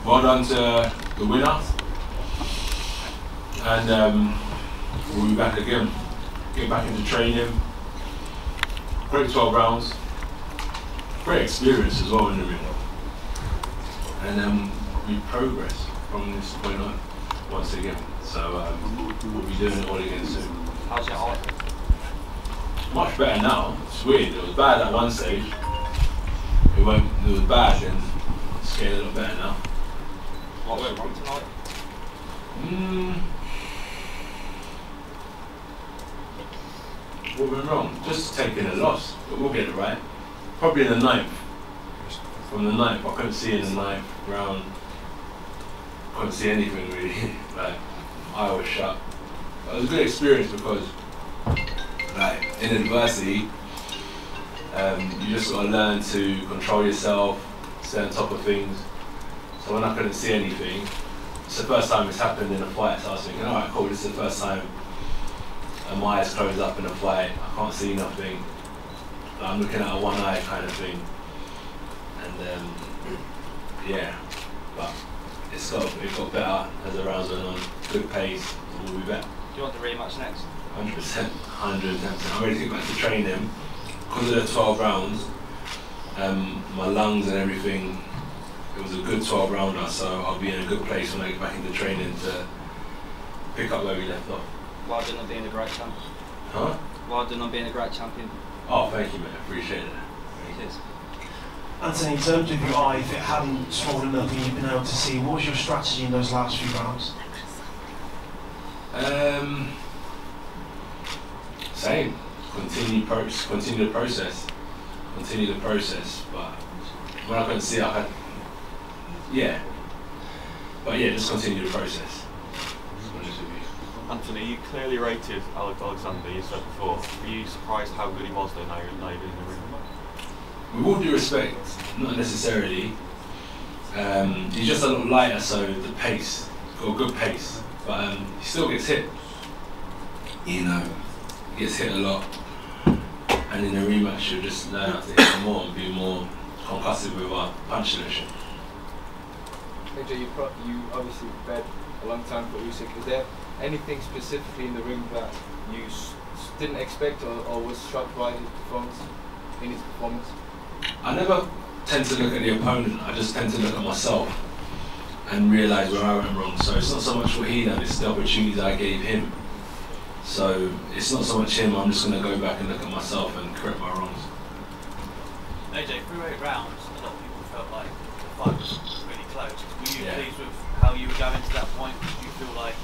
well done to the winner. And we'll be back again. Get back into training. Great 12 rounds. Great experience as well in the ring. And we progress from this point on once again. So we'll be doing it all again soon. How's your heart? Much better now. It's weird. It was bad at one stage. It was bad, and it's getting a lot better now. What went wrong tonight? What went wrong? Just taking a loss, but we'll get it right. Probably in the 9th. From the 9th, I couldn't see in the 9th round. Couldn't see anything really. Like, I was shut. But it was a good experience because, like, in adversity, you just got to learn to control yourself, stay on top of things. So when I couldn't see anything, it's the first time it's happened in a fight, so I was thinking, alright, cool, this is the first time my eyes closed up in a fight, I can't see nothing. I'm looking at a one eye kind of thing. And yeah, but it got better as the rounds went on. Good pace, we'll be back. Do you want the rematch next? 100%, 100%. I'm ready to get back to training. Because of the 12 rounds, my lungs and everything, it was a good 12 rounder, so I'll be in a good place when I get back into training to pick up where we left off. Well done on being a great champion. Huh? Well done on being a great champion. Oh, thank you, mate. Appreciate it. Cheers. Anthony, in terms of your eye, if it hadn't swollen up and you've been able to see, what was your strategy in those last few rounds? Same. Continue the process. Continue the process. But when I couldn't see, I had, yeah. But yeah, just continue the process. Anthony, you clearly rated Alexander, you said before. Were you surprised how good he was though, now you're in the ring? With all due respect, not necessarily. He's just a little lighter, so the pace, got a good pace. But he still gets hit. You know, he gets hit a lot. And in the rematch, you'll just learn how to hit him more and be more concussive with our punch selection. AJ, you obviously bet a long time for Usyk. Is there anything specifically in the ring that you didn't expect or was shocked by his performance, I never tend to look at the opponent, I just tend to look at myself and realise where I went wrong. So it's not so much what he done, it's the opportunities I gave him. So it's not so much him, I'm just going to go back and look at myself and correct my wrongs. AJ, through 8 rounds, a lot of people felt like the fight was really close. Were you pleased with how you were going to that point? Did you feel like,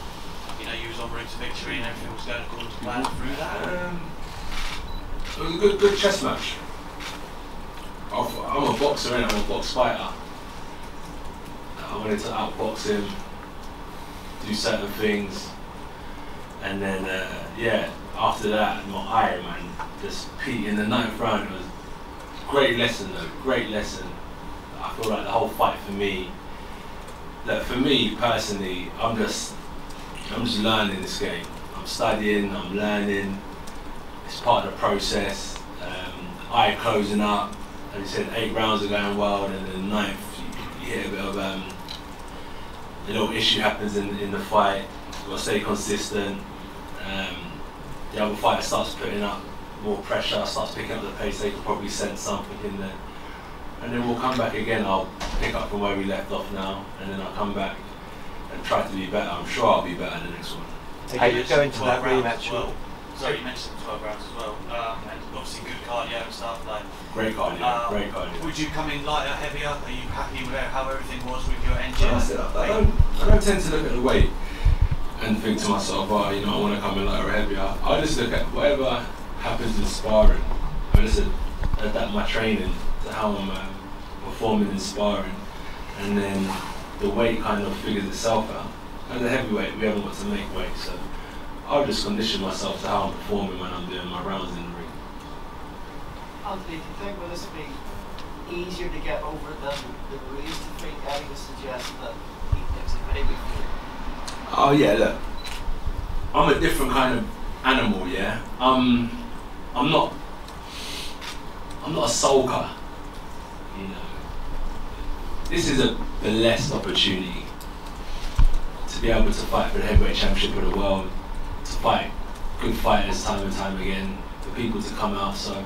you know, you was on route to victory and everything was going according to plan through that? It was a good chess match. I'm a boxer, and I'm a box fighter. I wanted to outbox him, do certain things, and then yeah, after that, my eye, man, just peaked in the 9th round. It was a great lesson though, great lesson. I feel like the whole fight for me, that for me personally, I'm just learning this game. I'm studying, I'm learning. It's part of the process. Eye closing up. As you said, 8 rounds are going well, and then the 9th, you hit a bit of a little issue happens in the fight. You've got to stay consistent. The other fighter starts putting up more pressure, starts picking up the pace. They could probably sense something in there, and then we'll come back again. I'll pick up from where we left off now, and then I'll come back and try to be better. I'm sure I'll be better the next one. How you go into that rematch? Well. Sorry, you mentioned 12 rounds as well, and obviously good cardio and stuff. Like great cardio, great cardio. Would you come in lighter, heavier? Are you happy with how everything was with your engine? I don't tend to look at the weight and think to myself, oh, you know, I want to come in lighter or heavier. I just look at whatever happens in sparring. I just adapt my training to how I'm performing in sparring, and then the weight kind of figures itself out. As a heavyweight, we haven't got to make weight, so I'll just condition myself to how I'm performing when I'm doing my rounds in the ring. Anthony, do you think will this be easier to get over than the Ruiz defeat? Eddie was suggesting that he thinks it may be. Oh yeah, look, I'm a different kind of animal, yeah. I'm not a sulker, you know. this is a blessed opportunity to be able to fight for the heavyweight championship of the world, to fight good fighters time and time again, for people to come out. So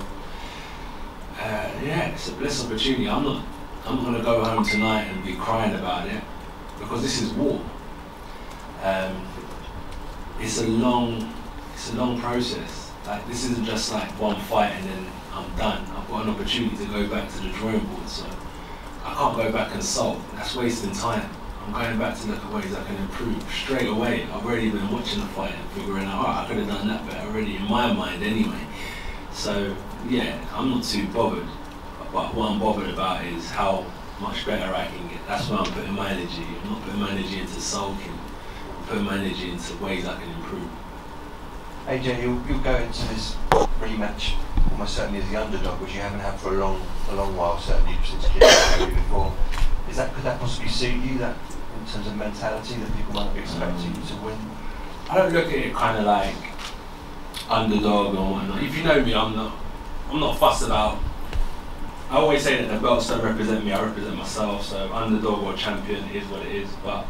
yeah, it's a blessed opportunity. I'm not going to go home tonight and be crying about it, because this is war. It's a long process. Like, this isn't just like one fight and then I'm done. I've got an opportunity to go back to the drawing board, so I can't go back and sulk. That's wasting time. I'm going back to look at ways I can improve straight away. I've already been watching the fight and figuring out, I could have done that better already, in my mind anyway. So yeah, I'm not too bothered. But what I'm bothered about is how much better I can get. That's where I'm putting my energy. I'm not putting my energy into sulking. I'm putting my energy into ways I can improve. AJ, you'll go into this rematch almost certainly as the underdog, which you haven't had for a long while, certainly since Kids before. Could that possibly suit you, that in terms of mentality, that people might be expecting you to win? I don't look at it kind of like underdog or whatnot. If you know me, I'm not fussed about. I always say that the belts don't represent me, I represent myself, so underdog or champion is what it is, but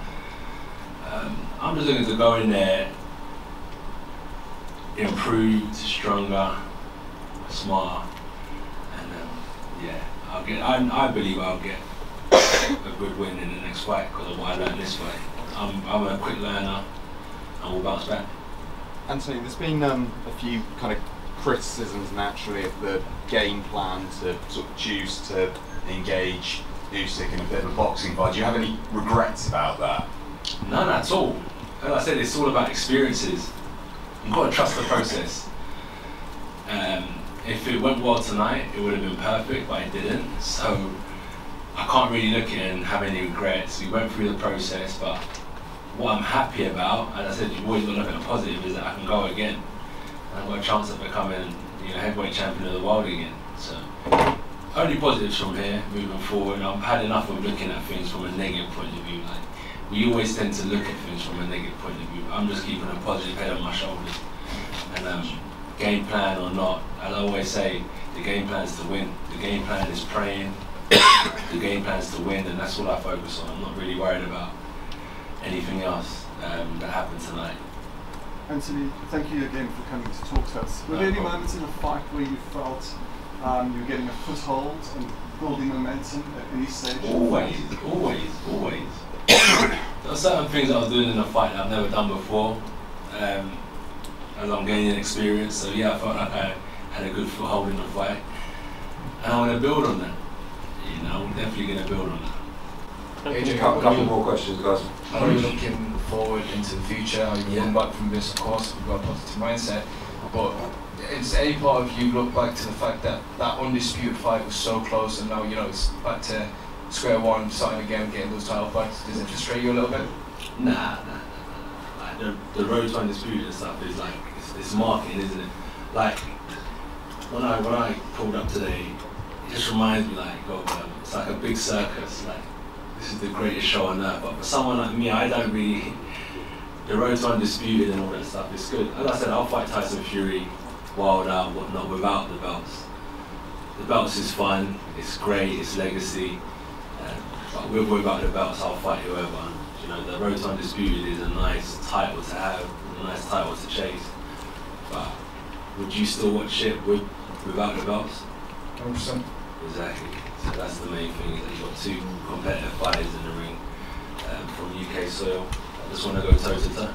I'm just looking to go in there improved, stronger, smarter, and yeah, I believe I'll get a good win in the next fight because of what I learned this fight. I'm a quick learner and we'll bounce back. Anthony, there's been a few kind of criticisms naturally of the game plan to sort of choose to engage Usyk in a bit of a boxing fight. Do you have any regrets about that? None at all. As I said, it's all about experiences. You've got to trust the process. If it went well tonight, it would have been perfect, but it didn't. So I can't really look at it and have any regrets. We went through the process, but what I'm happy about, as I said, you've always got to look at the positive, is that I can go again. And I've got a chance of becoming, heavyweight champion of the world again. So only positives from here, moving forward. I've had enough of looking at things from a negative point of view. Like, we always tend to look at things from a negative point of view. I'm just keeping a positive head on my shoulders. And game plan or not, as I always say, the game plan is to win. The game plan is praying. The game plan is to win, and that's what I focus on. I'm not really worried about anything else that happened tonight. Anthony, thank you again for coming to talk to us. Were there any moments in the fight where you felt you were getting a foothold and building momentum at any stage? Always. There are certain things I was doing in the fight that I've never done before, as I'm gaining experience. So yeah, I felt like I had a good foothold in the fight, and I want to build on that. I'm definitely going to build on that. AJ, a couple more questions, guys. How are you looking forward into the future? How you come back from this? Of course, we've got a positive mindset, but is any part of you look back to the fact that that undisputed fight was so close, and now it's back to square one, starting again, getting those title fights? Does it frustrate you a little bit? Nah. Like the road to undisputed and stuff is like it's marketing, isn't it? Like when I pulled up today, it just reminds me of it's like a big circus. Like, this is the greatest show on earth. But for someone like me, I don't really. The road to undisputed and all that stuff is good. As I said, I'll fight Tyson Fury, Wilder, whatnot, without the belts. The belts is fun, it's great, it's legacy. But without the belts, I'll fight whoever. The road to undisputed is a nice title to have, a nice title to chase. But would you still watch it without the belts? 100%. Exactly. So that's the main thing, is that you've got two competitive fighters in the ring from UK soil. I just want to go toe to toe.